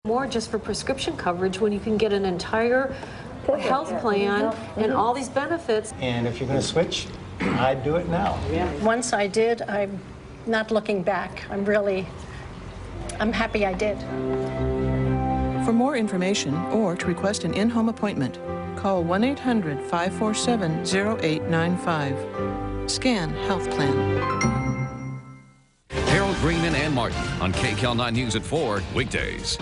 More just for prescription coverage when you can get an entire health plan and all these benefits. And if you're going to switch, I'd do it now. Once I did, I'm not looking back. I'm happy I did. For more information or to request an in-home appointment, call 1-800-547-0895. Scan Health Plan. Harold Green and Ann Martin on KCAL 9 News at 4 weekdays.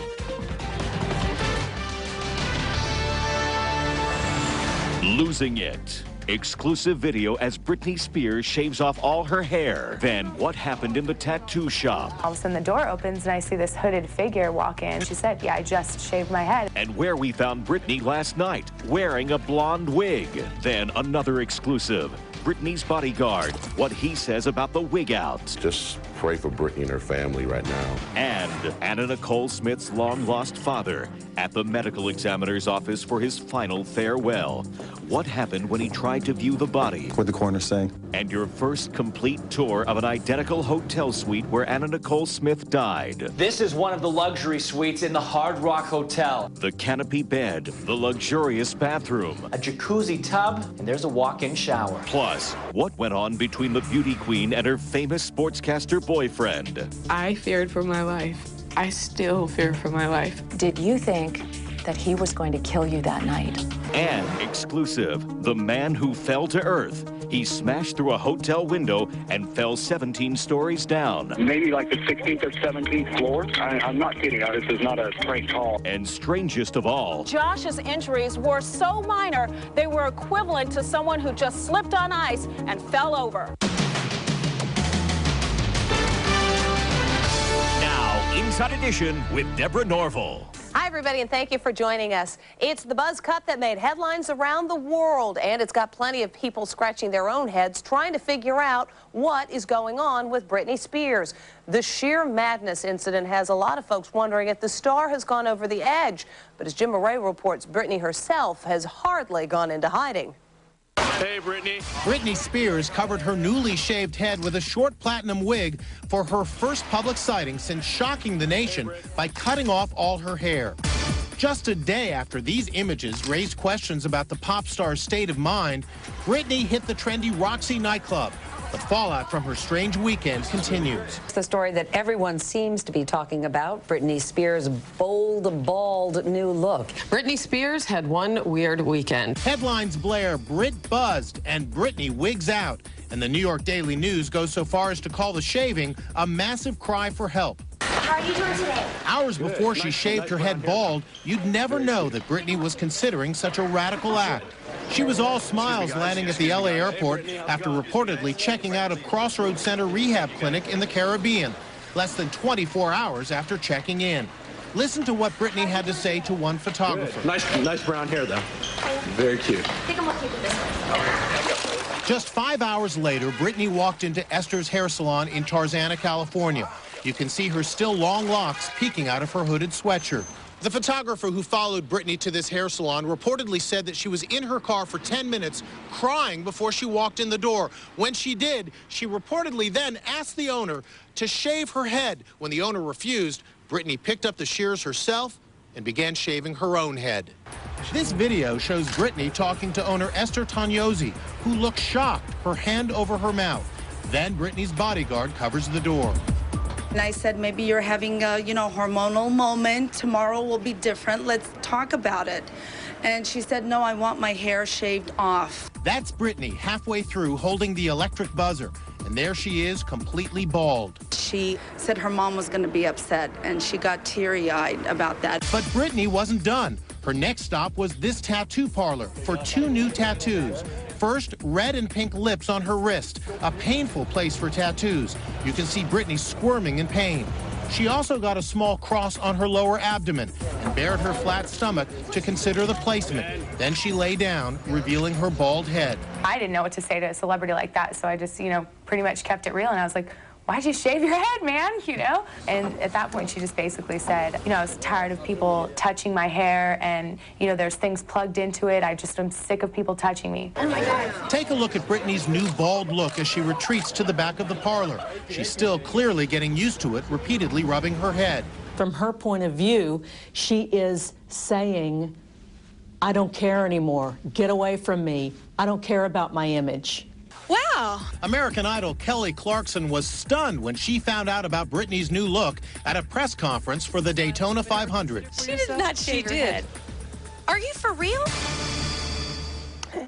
Losing It. Exclusive video as Britney Spears shaves off all her hair. Then what happened in the tattoo shop? All of a sudden the door opens and I see this hooded figure walk in. She said, yeah, I just shaved my head. And where we found Britney last night, wearing a blonde wig. Then another exclusive. Britney's bodyguard, what he says about the wig out. Just pray for Britney and her family right now. And Anna Nicole Smith's long-lost father at the medical examiner's office for his final farewell. What happened when he tried to view the body? What the coroner's saying. And your first complete tour of an identical hotel suite where Anna Nicole Smith died. This is one of the luxury suites in the Hard Rock Hotel. The canopy bed, the luxurious bathroom, a jacuzzi tub, and there's a walk-in shower. Plus, what went on between the beauty queen and her famous sportscaster boyfriend? I feared for my life. I still fear for my life. Did you think that he was going to kill you that night? And exclusive, the man who fell to earth. He smashed through a hotel window and fell 17 stories down. Maybe like the 16th or 17th floor. I'm not kidding. This is not a prank call. And strangest of all, Josh's injuries were so minor, they were equivalent to someone who just slipped on ice and fell over. Now, Inside Edition with Deborah Norville. Hi, everybody, and thank you for joining us. It's the buzz cut that made headlines around the world, and it's got plenty of people scratching their own heads trying to figure out what is going on with Britney Spears. The sheer madness incident has a lot of folks wondering if the star has gone over the edge. But as Jim Murray reports, Britney herself has hardly gone into hiding. Hey, Britney. Britney Spears covered her newly shaved head with a short platinum wig for her first public sighting since shocking the nation by cutting off all her hair. Just a day after these images raised questions about the pop star's state of mind, Britney hit the trendy Roxy nightclub. The fallout from her strange weekend continues. It's the story that everyone seems to be talking about, Britney Spears' bold, bald new look. Britney Spears had one weird weekend. Headlines blare, Brit buzzed, and Britney wigs out. And the New York Daily News goes so far as to call the shaving a massive cry for help. How are you doing today? Hours before she shaved her head bald, you'd never know that Britney was considering such a radical act. She was all smiles landing at the LA airport after reportedly checking out of Crossroads Center Rehab Clinic in the Caribbean, less than 24 hours after checking in. Listen to what Britney had to say to one photographer. Nice brown hair, though. Very cute. I think I'm gonna keep it this way. Just 5 hours later, Britney walked into Esther's hair salon in Tarzana, California. You can see her still long locks peeking out of her hooded sweatshirt. The photographer who followed Britney to this hair salon reportedly said that she was in her car for 10 minutes crying before she walked in the door. When she did, she reportedly then asked the owner to shave her head. When the owner refused, Britney picked up the shears herself and began shaving her own head. This video shows Britney talking to owner Esther Tanyozzi, who looks shocked, her hand over her mouth. Then Britney's bodyguard covers the door. And I said, maybe you're having a, hormonal moment. Tomorrow will be different. Let's talk about it. And she said, no, I want my hair shaved off. That's Britney halfway through holding the electric buzzer. And there she is, completely bald. She said her mom was going to be upset, and she got teary-eyed about that. But Britney wasn't done. Her next stop was this tattoo parlor for 2 new tattoos. First, red and pink lips on her wrist, a painful place for tattoos. You can see Britney squirming in pain. She also got a small cross on her lower abdomen and bared her flat stomach to consider the placement. Then she lay down, revealing her bald head. I didn't know what to say to a celebrity like that, so I just, pretty much kept it real, and I was like, why'd you shave your head, man, And at that point, she just basically said, I was tired of people touching my hair, and, there's things plugged into it. I'm sick of people touching me. Oh, my God. Take a look at Britney's new bald look as she retreats to the back of the parlor. She's still clearly getting used to it, repeatedly rubbing her head. from her point of view, she is saying, I don't care anymore. Get away from me. I don't care about my image. Wow. American Idol Kelly Clarkson was stunned when she found out about Britney's new look at a press conference for the Daytona 500. She did not shave her head. Are you for real?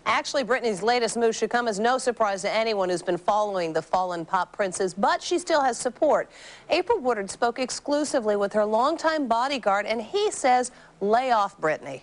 Actually, Britney's latest move should come as no surprise to anyone who's been following the fallen pop princess, but she still has support. April Woodard spoke exclusively with her longtime bodyguard, and he says, lay off Britney.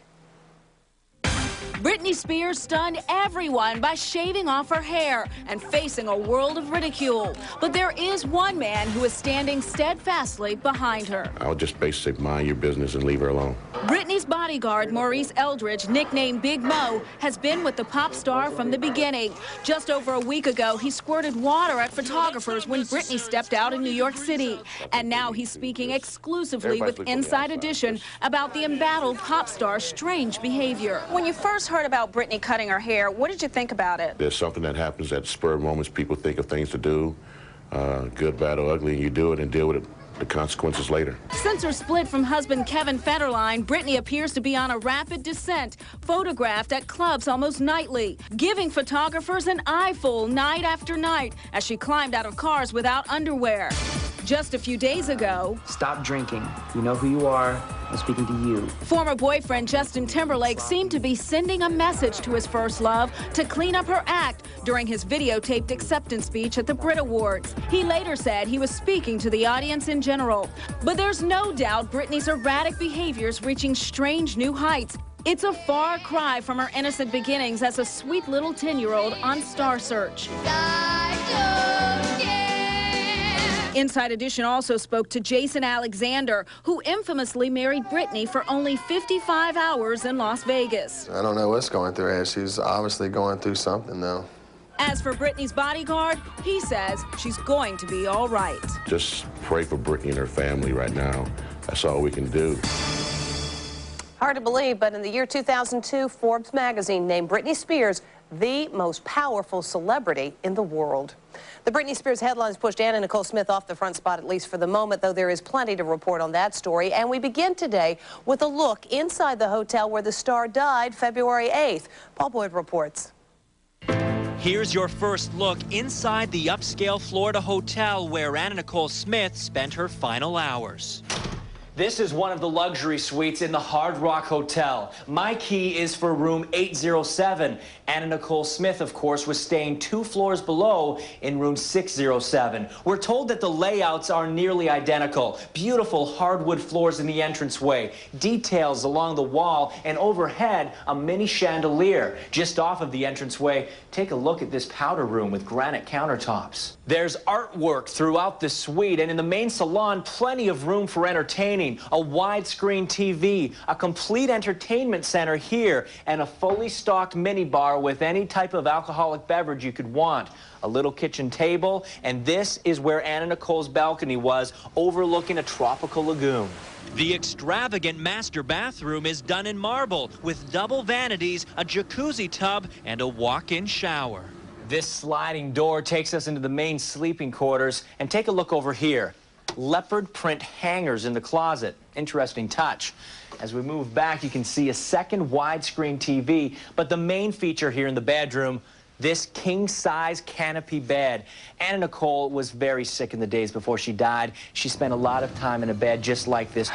Britney Spears stunned everyone by shaving off her hair and facing a world of ridicule. But there is one man who is standing steadfastly behind her. I'll just basically mind your business and leave her alone. Britney's bodyguard, Maurice Eldridge, nicknamed Big Mo, has been with the pop star from the beginning. Just over a week ago, he squirted water at photographers when Britney stepped out in New York City. And now he's speaking exclusively with Inside Edition about the embattled pop star's strange behavior. When you first heard about Britney cutting her hair, what did you think about it? There's something that happens at spur moments. People think of things to do, good, bad, or ugly, and you do it and deal with the consequences later. Since her split from husband Kevin Federline, Britney appears to be on a rapid descent, photographed at clubs almost nightly, giving photographers an eyeful night after night as she climbed out of cars without underwear. Just a few days ago, Stop drinking. You know who you are. I'm speaking to you. former boyfriend Justin Timberlake seemed to be sending a message to his first love to clean up her act during his videotaped acceptance speech at the Brit Awards. He later said he was speaking to the audience in general. But there's no doubt Britney's erratic behaviors reaching strange new heights. It's a far cry from her innocent beginnings as a sweet little 10-year-old on Star Search. Inside Edition also spoke to Jason Alexander, who infamously married Britney for only 55 hours in Las Vegas. I don't know what's going through her head. She's obviously going through something, though. As for Britney's bodyguard, he says she's going to be all right. Just pray for Britney and her family right now. That's all we can do. Hard to believe, but in the year 2002, Forbes magazine named Britney Spears the most powerful celebrity in the world. The Britney Spears headlines pushed Anna Nicole Smith off the front spot, at least for the moment, though there is plenty to report on that story. And we begin today with a look inside the hotel where the star died February 8th. Paul Boyd reports. Here's your first look inside the upscale Florida hotel where Anna Nicole Smith spent her final hours. This is one of the luxury suites in the Hard Rock Hotel. My key is for room 807. Anna Nicole Smith, of course, was staying 2 floors below in room 607. We're told that the layouts are nearly identical. Beautiful hardwood floors in the entranceway, details along the wall, and overhead, a mini chandelier. Just off of the entranceway, take a look at this powder room with granite countertops. There's artwork throughout the suite, and in the main salon, plenty of room for entertaining. A widescreen TV, a complete entertainment center here, and a fully stocked minibar with any type of alcoholic beverage you could want. A little kitchen table, and this is where Anna Nicole's balcony was, overlooking a tropical lagoon. The extravagant master bathroom is done in marble with double vanities, a jacuzzi tub, and a walk-in shower. This sliding door takes us into the main sleeping quarters, and take a look over here. Leopard print hangers in the closet. Interesting touch. As we move back, you can see a second widescreen TV, but the main feature here in the bedroom, this king-size canopy bed. Anna Nicole was very sick in the days before she died. She spent a lot of time in a bed just like this.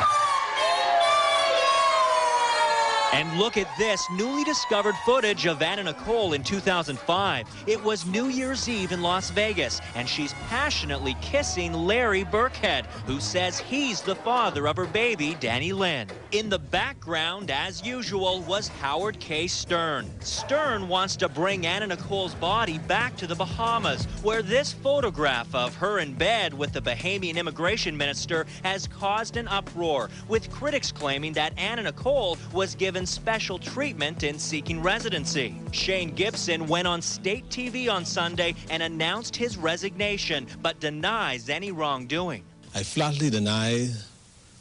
And look at this newly discovered footage of Anna Nicole in 2005. It was New Year's Eve in Las Vegas, and she's passionately kissing Larry Burkhead, who says he's the father of her baby, Danny Lynn. In the background, as usual, was Howard K. Stern. Stern wants to bring Anna Nicole's body back to the Bahamas, where this photograph of her in bed with the Bahamian immigration minister has caused an uproar, with critics claiming that Anna Nicole was given special treatment in seeking residency. Shane Gibson went on state TV on Sunday and announced his resignation, but denies any wrongdoing. I flatly deny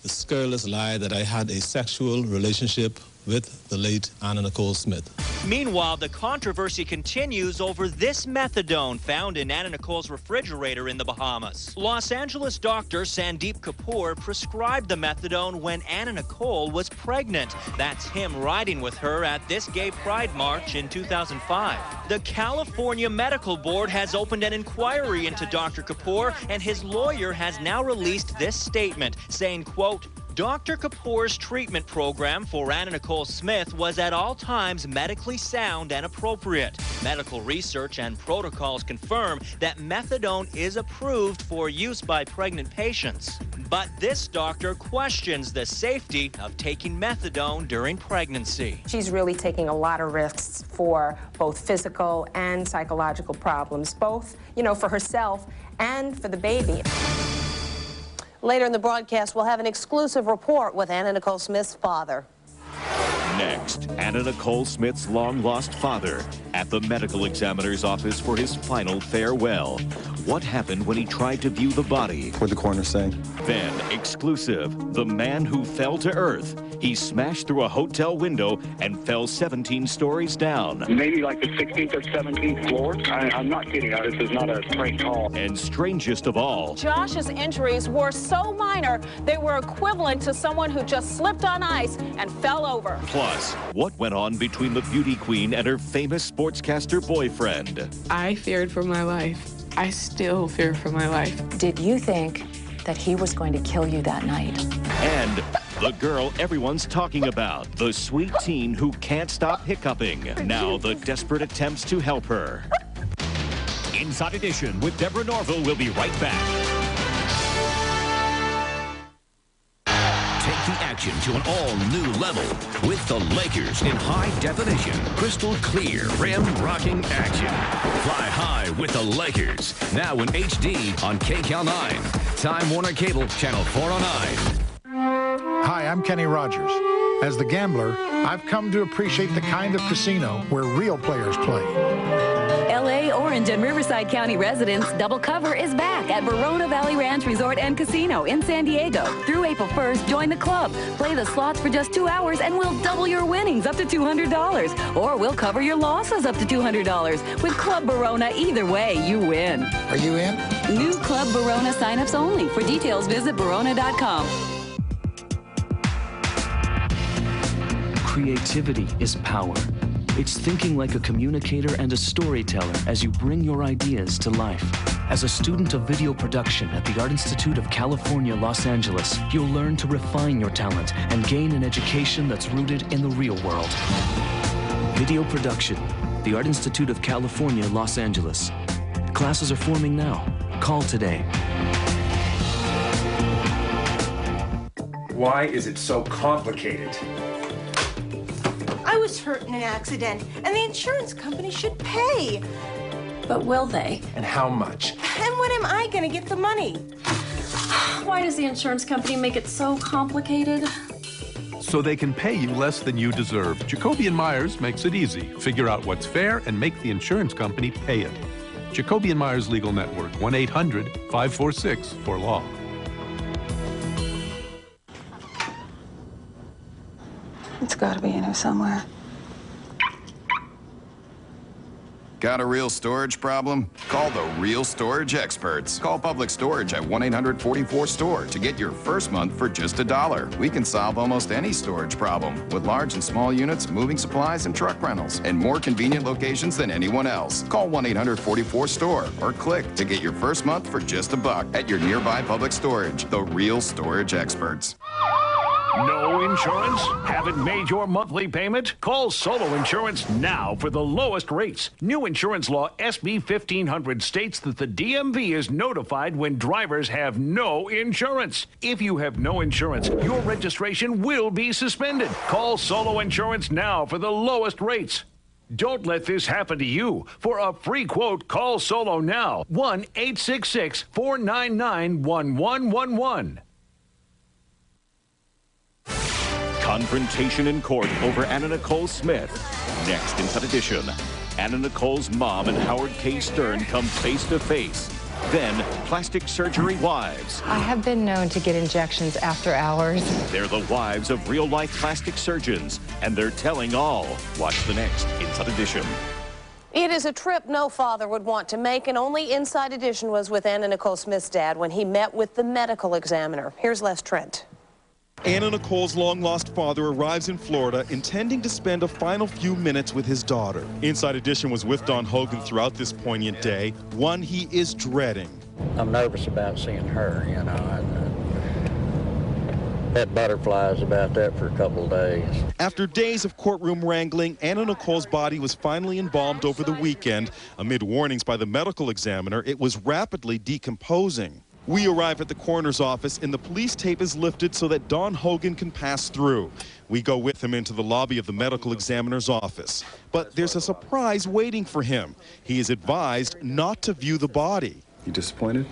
the scurrilous lie that I had a sexual relationship with the late Anna Nicole Smith. Meanwhile, the controversy continues over this methadone found in Anna Nicole's refrigerator in the Bahamas. Los Angeles doctor Sandeep Kapoor prescribed the methadone when Anna Nicole was pregnant. That's him riding with her at this gay pride march in 2005. The California Medical Board has opened an inquiry into Dr. Kapoor, and his lawyer has now released this statement saying, quote, Dr. Kapoor's treatment program for Anna Nicole Smith was at all times medically sound and appropriate. Medical research and protocols confirm that methadone is approved for use by pregnant patients. But this doctor questions the safety of taking methadone during pregnancy. She's really taking a lot of risks for both physical and psychological problems, both, for herself and for the baby. Later in the broadcast, we'll have an exclusive report with Anna Nicole Smith's father. Next, Anna Nicole Smith's long-lost father at the medical examiner's office for his final farewell. What happened when he tried to view the body? What'd the coroner say? Then, exclusive, the man who fell to earth. He smashed through a hotel window and fell 17 stories down. Maybe like the 16th or 17th floor. I'm not kidding. This is not a prank call. And strangest of all, Josh's injuries were so minor, they were equivalent to someone who just slipped on ice and fell over. plus, what went on between the beauty queen and her famous sportscaster boyfriend? I feared for my life. I still fear for my life. Did you think that he was going to kill you that night? And the girl everyone's talking about, the sweet teen who can't stop hiccuping. Now the desperate attempts to help her. Inside Edition with Deborah Norville will be right back. Take the action to an all-new level with the Lakers in high definition, crystal clear, rim-rocking action. Fly high with the Lakers, now in HD on KCAL9. Time Warner Cable, channel 409. Hi, I'm Kenny Rogers. As the gambler, I've come to appreciate the kind of casino where real players play. LA, Orange, and Riverside County residents, Double Cover is back at Verona Valley Ranch Resort and Casino in San Diego. Through April 1st, join the club. Play the slots for just 2 hours and we'll double your winnings up to $200. Or we'll cover your losses up to $200. With Club Verona, either way, you win. Are you in? New Club Verona signups only. For details, visit Verona.com. Creativity is power. It's thinking like a communicator and a storyteller as you bring your ideas to life. As a student of video production at the Art Institute of California, Los Angeles, you'll learn to refine your talent and gain an education that's rooted in the real world. Video production, the Art Institute of California, Los Angeles. Classes are forming now. Call today. Why is it so complicated? I was hurt in an accident, and the insurance company should pay. But will they? And how much? And when am I going to get the money? Why does the insurance company make it so complicated? So they can pay you less than you deserve. Jacoby & Myers makes it easy. Figure out what's fair and make the insurance company pay it. Jacoby & Myers Legal Network, 1-800-546-4LAW. It's got to be in here somewhere. Got a real storage problem? Call the Real Storage Experts. Call Public Storage at 1-800-44-STORE to get your first month for just $1. We can solve almost any storage problem with large and small units, moving supplies, and truck rentals, and more convenient locations than anyone else. Call 1-800-44-STORE or click to get your first month for just $1 at your nearby Public Storage. The Real Storage Experts. No insurance? Haven't made your monthly payment? Call Solo Insurance now for the lowest rates. New insurance law SB 1500 states that the DMV is notified when drivers have no insurance. If you have no insurance, your registration will be suspended. Call Solo Insurance now for the lowest rates. Don't let this happen to you. For a free quote, call Solo now. 1-866-499-1111. Confrontation in court over Anna Nicole Smith. Next in Cut Edition, Anna Nicole's mom and Howard K. Stern come face to face. Then, plastic surgery wives. I have been known to get injections after hours. They're the wives of real-life plastic surgeons, and they're telling all. Watch the next Inside Edition. It is a trip no father would want to make, and only Inside Edition was with Anna Nicole Smith's dad when he met with the medical examiner. Here's Les Trent. Anna Nicole's long-lost father arrives in Florida intending to spend a final few minutes with his daughter. Inside Edition was with Don Hogan throughout this poignant day, one he is dreading. I'm nervous about seeing her, you know. That butterflies about that for a couple of days. After days of courtroom wrangling, Anna Nicole's body was finally embalmed over the weekend. Amid warnings by the medical examiner, it was rapidly decomposing. We arrive at the coroner's office, and the police tape is lifted so that Don Hogan can pass through. We go with him into the lobby of the medical examiner's office. But there's a surprise waiting for him. He is advised not to view the body. You disappointed?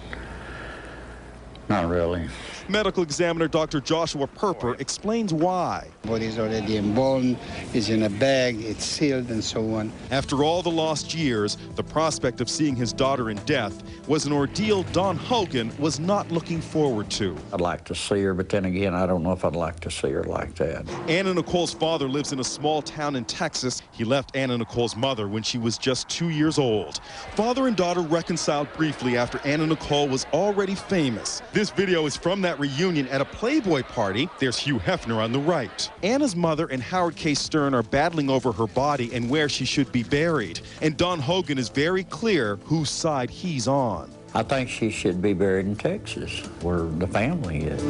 Not really. Medical examiner Dr. Joshua Perper explains why. Body's already embalmed, it's in a bag, it's sealed, and so on. After all the lost years, the prospect of seeing his daughter in death was an ordeal Don Hogan was not looking forward to. I'd like to see her, but then again, I don't know if I'd like to see her like that. Anna Nicole's father lives in a small town in Texas. He left Anna Nicole's mother when she was just 2 years old. Father and daughter reconciled briefly after Anna Nicole was already famous. This video is from that reunion at a Playboy party. There's Hugh Hefner on the right. Anna's mother and Howard K. Stern are battling over her body and where she should be buried. And Don Hogan is very clear whose side he's on. I think she should be buried in Texas, where the family is.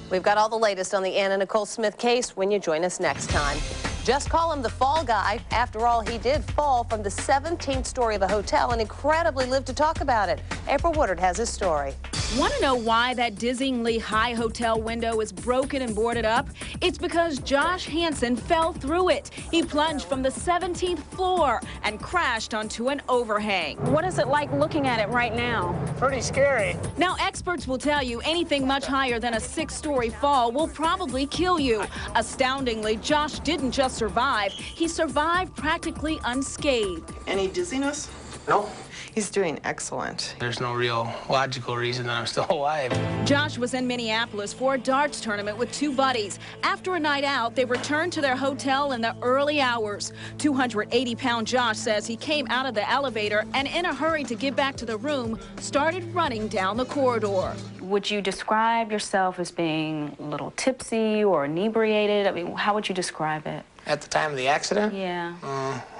We've got all the latest on the Anna Nicole Smith case when you join us next time. Just call him the fall guy. After all, he did fall from the 17th story of a hotel and incredibly lived to talk about it. April Woodard has his story. Want to know why that dizzyingly high hotel window is broken and boarded up? It's because Josh Hansen fell through it. He plunged from the 17th floor and crashed onto an overhang. What is it like looking at it right now? Pretty scary. Now, experts will tell you anything much higher than a 6-story fall will probably kill you. Astoundingly, Josh didn't just survive. He survived practically unscathed. Any dizziness? No. He's doing excellent. There's no real logical reason that I'm still alive. Josh was in Minneapolis for a darts tournament with 2 buddies. After a night out, they returned to their hotel in the early hours. 280-pound Josh says he came out of the elevator and, in a hurry to get back to the room, started running down the corridor. Would you describe yourself as being a little tipsy or inebriated? I mean, how would you describe it? At the time of the accident? Yeah.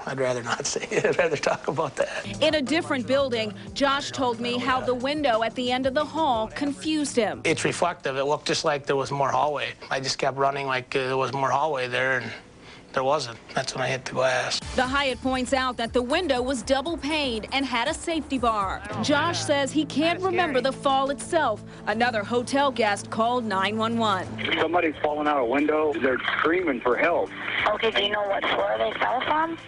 I'd rather not say it. I'd rather talk about that. In a different building, Josh told me how the window at the end of the hall confused him. It's reflective. It looked just like there was more hallway. I just kept running like there was more hallway there, and there wasn't. That's when I hit the glass. The Hyatt points out that the window was double paned and had a safety bar. Josh says he can't remember the fall itself. Another hotel guest called 911. Somebody's falling out a window. They're screaming for help. Okay, do you know what floor they fell from?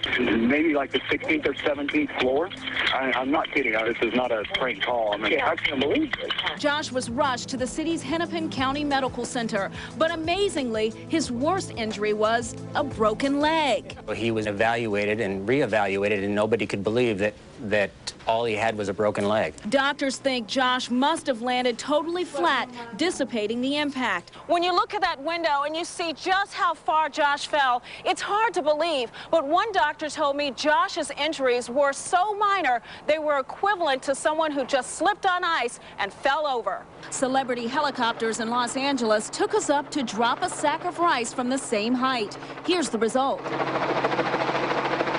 Maybe like the 16th or 17th floor. I'm not kidding. This is not a prank call. I mean, I can't believe this. Josh was rushed to the city's Hennepin County Medical Center, but amazingly, his worst injury was a broken leg. He was evaluated and reevaluated, and nobody could believe that all he had was a broken leg. Doctors think Josh must have landed totally flat, dissipating the impact. When you look at that window and you see just how far Josh fell, it's hard to believe. But one doctor told me Josh's injuries were so minor, they were equivalent to someone who just slipped on ice and fell over. Celebrity helicopters in Los Angeles took us up to drop a sack of rice from the same height. Here's the result.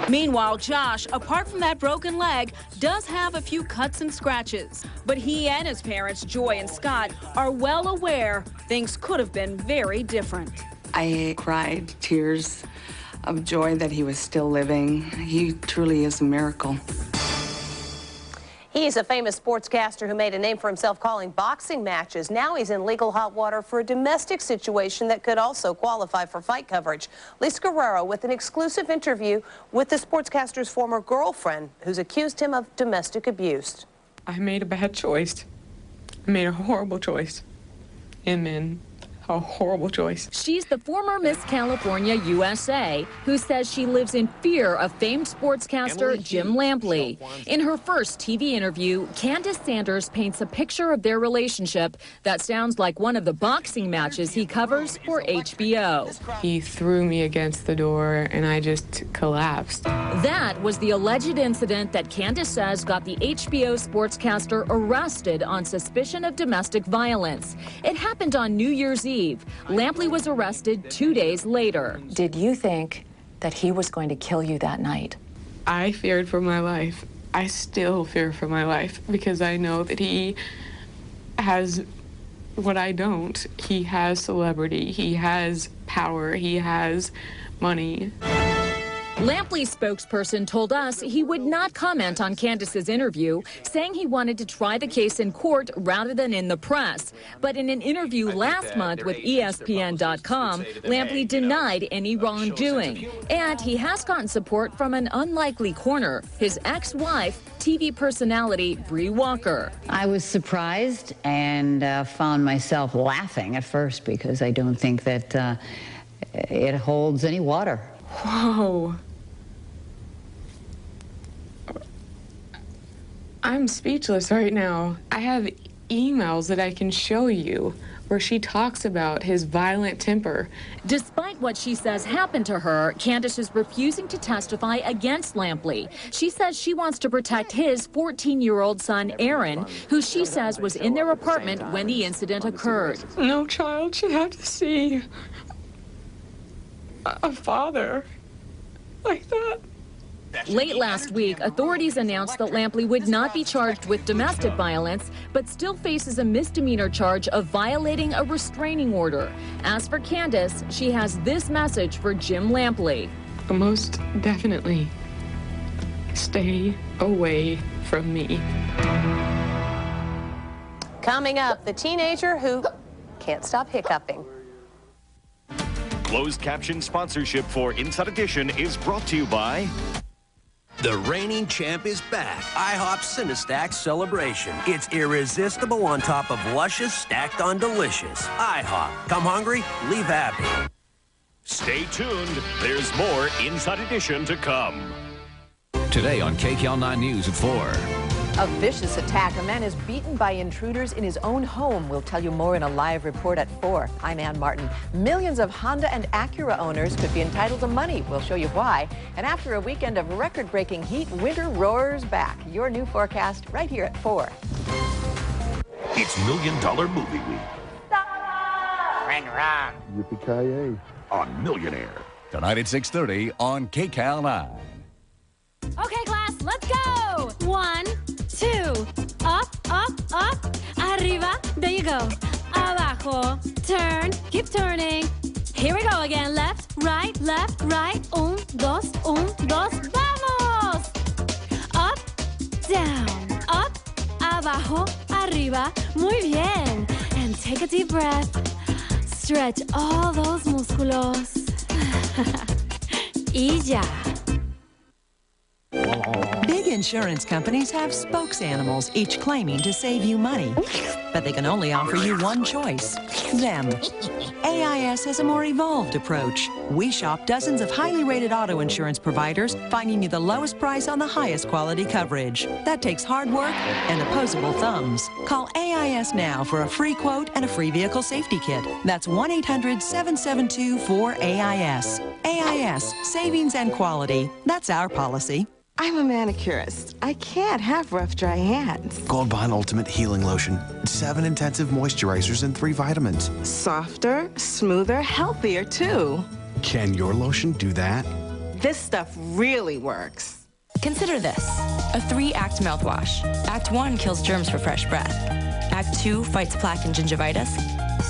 Meanwhile, Josh, apart from that broken leg, does have a few cuts and scratches. But he and his parents, Joy and Scott, are well aware things could have been very different. I cried tears of joy that he was still living. He truly is a miracle. He's a famous sportscaster who made a name for himself calling boxing matches. Now he's in legal hot water for a domestic situation that could also qualify for fight coverage. Lisa Guerrero with an exclusive interview with the sportscaster's former girlfriend, who's accused him of domestic abuse. I made a bad choice. I made a horrible choice. And then a horrible choice. She's the former Miss California USA who says she lives in fear of famed sportscaster Jim Lampley. In her first TV interview, Candace Sanders paints a picture of their relationship that sounds like one of the boxing matches he covers for HBO. He threw me against the door and I just collapsed. That was the alleged incident that Candace says got the HBO sportscaster arrested on suspicion of domestic violence. It happened on New Year's Eve. Lampley was arrested 2 days later. Did you think that he was going to kill you that night? I feared for my life. I still fear for my life because I know that he has what I don't. He has celebrity, he has power, he has money. Lampley's spokesperson told us he would not comment on Candace's interview, saying he wanted to try the case in court rather than in the press. But in an interview last month with ESPN.com, Lampley denied any wrongdoing. And he has gotten support from an unlikely corner, his ex-wife, TV personality Bree Walker. I was surprised and found myself laughing at first because I don't think that it holds any water. Whoa. I'm speechless right now. I have emails that I can show you where she talks about his violent temper. Despite what she says happened to her, Candace is refusing to testify against Lampley. She says she wants to protect his 14-year-old son, Aaron, who she says was in their apartment when the incident occurred. No child should have to see a father like that. Late last week, authorities announced that Lampley would not be charged with domestic violence, but still faces a misdemeanor charge of violating a restraining order. As for Candace, she has this message for Jim Lampley. Most definitely, stay away from me. Coming up, the teenager who can't stop hiccuping. Closed caption sponsorship for Inside Edition is brought to you by... The reigning champ is back. IHOP Cinestack Celebration. It's irresistible on top of luscious, stacked on delicious. IHOP. Come hungry, leave happy. Stay tuned. There's more Inside Edition to come. Today on KCAL 9 News at 4. A vicious attack. A man is beaten by intruders in his own home. We'll tell you more in a live report at 4. I'm Ann Martin. Millions of Honda and Acura owners could be entitled to money. We'll show you why. And after a weekend of record-breaking heat, winter roars back. Your new forecast right here at 4. It's $1 Million Movie Week. Yippee-ki-yay. On Millionaire. Tonight at 6:30 on KCAL 9. Okay, class, let's go. 1, 2, up, up, up, arriba, there you go. Abajo, turn, keep turning. Here we go again, left, right, 1, 2, 1, 2, vamos. Up, down, up, abajo, arriba, muy bien. And take a deep breath. Stretch all those músculos. Y ya. Big insurance companies have spokes animals, each claiming to save you money. But they can only offer you one choice, them. AIS has a more evolved approach. We shop dozens of highly rated auto insurance providers, finding you the lowest price on the highest quality coverage. That takes hard work and opposable thumbs. Call AIS now for a free quote and a free vehicle safety kit. That's 1-800-772-4AIS. AIS, savings and quality. That's our policy. I'm a manicurist. I can't have rough, dry hands. Gold Bond Ultimate Healing Lotion. 7 intensive moisturizers and 3 vitamins. Softer, smoother, healthier, too. Can your lotion do that? This stuff really works. Consider this, a 3-act mouthwash. Act 1 kills germs for fresh breath. Act 2 fights plaque and gingivitis.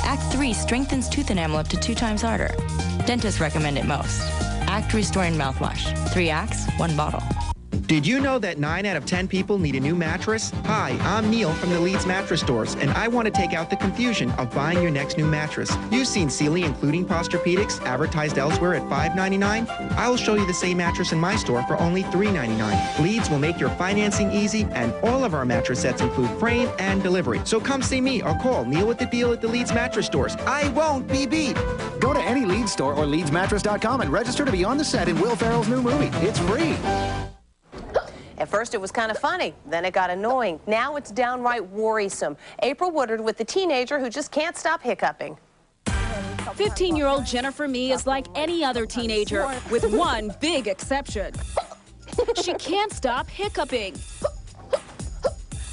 Act 3 strengthens tooth enamel up to 2 times harder. Dentists recommend it most. Act Restoring Mouthwash. 3 acts, 1 bottle. Did you know that 9 out of 10 people need a new mattress? Hi, I'm Neil from the Leeds Mattress Stores, and I want to take out the confusion of buying your next new mattress. You've seen Sealy, including Posturepedics, advertised elsewhere at $5.99. I will show you the same mattress in my store for only $3.99. Leeds will make your financing easy, and all of our mattress sets include frame and delivery. So come see me or call Neil with the deal at the Leeds Mattress Stores. I won't be beat. Go to any Leeds store or leedsmattress.com and register to be on the set in Will Ferrell's new movie. It's free. At first, it was kind of funny. Then it got annoying. Now it's downright worrisome. April Woodard with the teenager who just can't stop hiccuping. 15-year-old Jennifer Mee is like any other teenager, with one big exception. She can't stop hiccuping.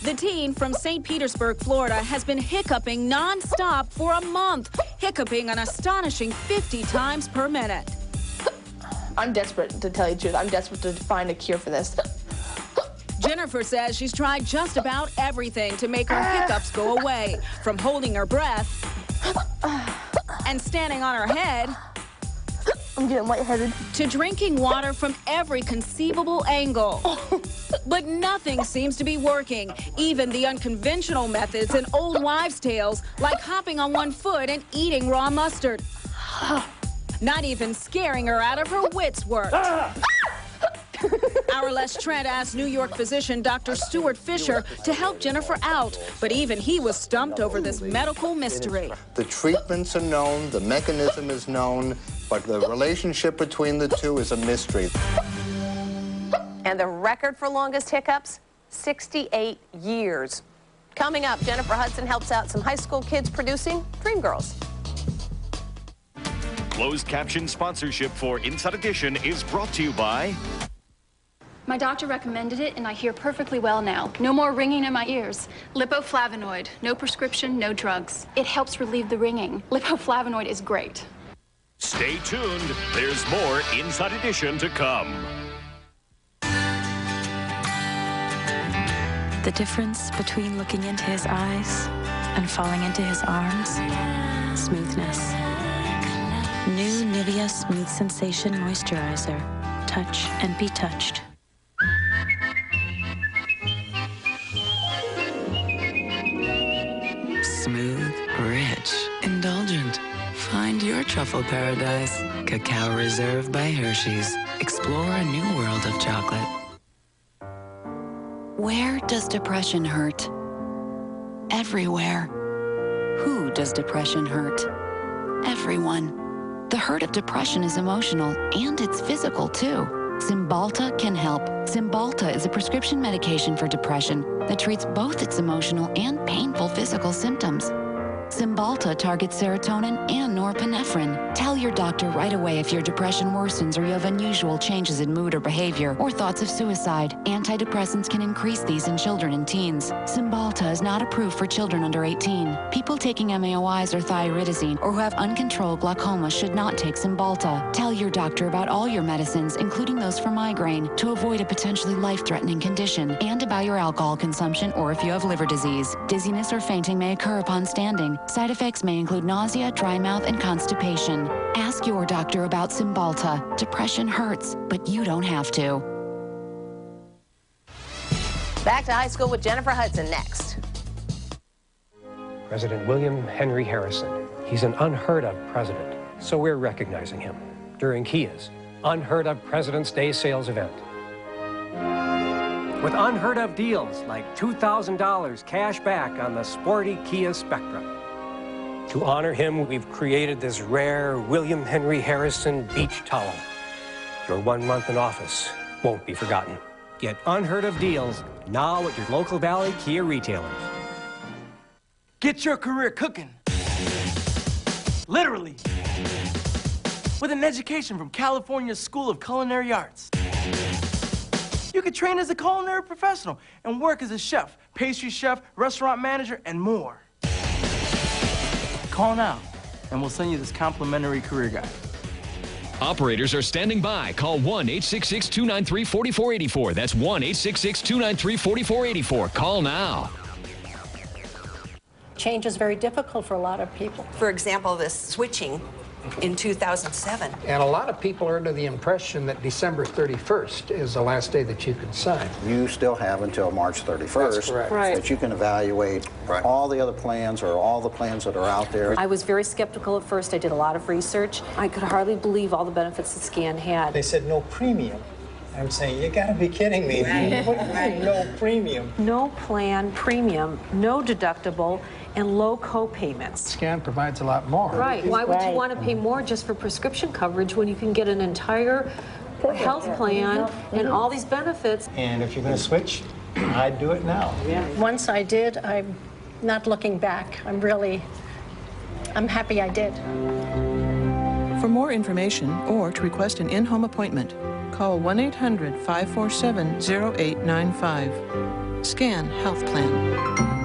The teen from St. Petersburg, Florida, has been hiccuping non-stop for a month, hiccuping an astonishing 50 times per minute. I'm desperate, to tell you the truth. I'm desperate to find a cure for this. Jennifer says she's tried just about everything to make her hiccups go away, from holding her breath and standing on her head. I'm getting lightheaded. To drinking water from every conceivable angle. But nothing seems to be working. Even the unconventional methods and old wives' tales, like hopping on one foot and eating raw mustard. Not even scaring her out of her wits worked. Our Les Trent asked New York physician Dr. Stuart Fisher to help Jennifer out, but even he was stumped over this medical mystery. The treatments are known, the mechanism is known, but the relationship between the two is a mystery. And the record for longest hiccups? 68 years. Coming up, Jennifer Hudson helps out some high school kids producing Dreamgirls. Closed caption sponsorship for Inside Edition is brought to you by... My doctor recommended it, and I hear perfectly well now. No more ringing in my ears. Lipoflavonoid. No prescription, no drugs. It helps relieve the ringing. Lipoflavonoid is great. Stay tuned. There's more Inside Edition to come. The difference between looking into his eyes and falling into his arms? Smoothness. New Nivea Smooth Sensation Moisturizer. Touch and be touched. Smooth, rich, indulgent. Find your truffle paradise. Cacao Reserve by Hershey's. Explore a new world of chocolate. Where does depression hurt? Everywhere. Who does depression hurt? Everyone. The hurt of depression is emotional, and it's physical, too. Cymbalta can help. Cymbalta is a prescription medication for depression that treats both its emotional and painful physical symptoms. Cymbalta targets serotonin and norepinephrine. Tell your doctor right away if your depression worsens or you have unusual changes in mood or behavior or thoughts of suicide. Antidepressants can increase these in children and teens. Cymbalta is not approved for children under 18. People taking MAOIs or thyroidazine or who have uncontrolled glaucoma should not take Cymbalta. Tell your doctor about all your medicines, including those for migraine, to avoid a potentially life-threatening condition, and about your alcohol consumption or if you have liver disease. Dizziness or fainting may occur upon standing. Side effects may include nausea, dry mouth, and constipation. Ask your doctor about Cymbalta. Depression hurts, but you don't have to. Back to high school with Jennifer Hudson next. President William Henry Harrison. He's an unheard of president, so we're recognizing him during Kia's Unheard of President's Day sales event. With unheard of deals like $2,000 cash back on the sporty Kia Spectra. To honor him, we've created this rare William Henry Harrison beach towel. Your 1 month in office won't be forgotten. Get unheard of deals now at your local Valley Kia retailers. Get your career cooking. Literally. With an education from California's School of Culinary Arts. You can train as a culinary professional and work as a chef, pastry chef, restaurant manager, and more. Call now, and we'll send you this complimentary career guide. Operators are standing by. Call 1-866-293-4484. That's 1-866-293-4484. Call now. Change is very difficult for a lot of people. For example, this switching in 2007. And a lot of people are under the impression that December 31st is the last day that you can sign. You still have until March 31st. That's correct. Right. That you can evaluate all the other plans or all the plans that are out there. I was very skeptical at first. I did a lot of research. I could hardly believe all the benefits that SCAN had. They said no premium. I'm saying, you gotta be kidding me. Right. What do you mean, no premium? No plan, premium, no deductible, and low co-payments. SCAN provides a lot more. Right. Why would you want to pay more just for prescription coverage when you can get an entire health plan and all these benefits? And if you're gonna switch, I'd do it now. Once I did, I'm not looking back. I'm happy I did. For more information or to request an in-home appointment, call 1-800-547-0895. SCAN Health Plan.